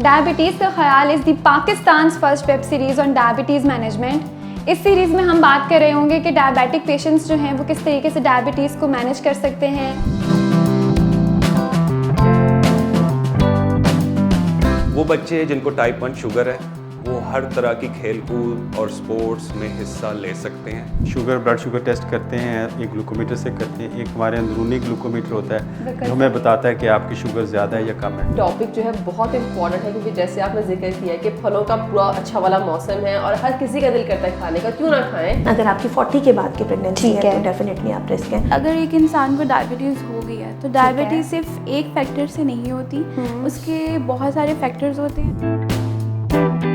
Diabetes का ख्याल is the Pakistan's first web series on diabetes management. इस सीरीज़ में हम बात कर रहे होंगे कि डायबिटिक पेशेंट्स जो हैं वो किस तरीके से डायबिटीज़ को मैनेज कर सकते हैं। वो बच्चे जिनको टाइप 1 शुगर है वो हर तरह की खेलकूद और स्पोर्ट्स में हिस्सा ले सकते हैं। ब्लड शुगर टेस्ट करते हैं, एक ग्लूकोमीटर से करते हैं, एक हमारे अंदरूनी ग्लूकोमीटर होता है जो हमें बताता है कि आपकी शुगर ज़्यादा है या कम है। टॉपिक जो है बहुत इंपॉर्टेंट है क्योंकि जैसे आपने जिक्र किया कि फलों का पूरा अच्छा वाला मौसम है और हर किसी का दिल करता है खाने का, क्यों ना खाएं। अगर आपकी 40 के बाद की प्रेगनेंसी है तो डेफिनेटली आप रिस्क है। अगर एक इंसान को डायबिटीज़ हो गई है तो डायबिटीज़ सिर्फ एक फैक्टर से नहीं होती, उसके बहुत सारे फैक्टर्स होते हैं।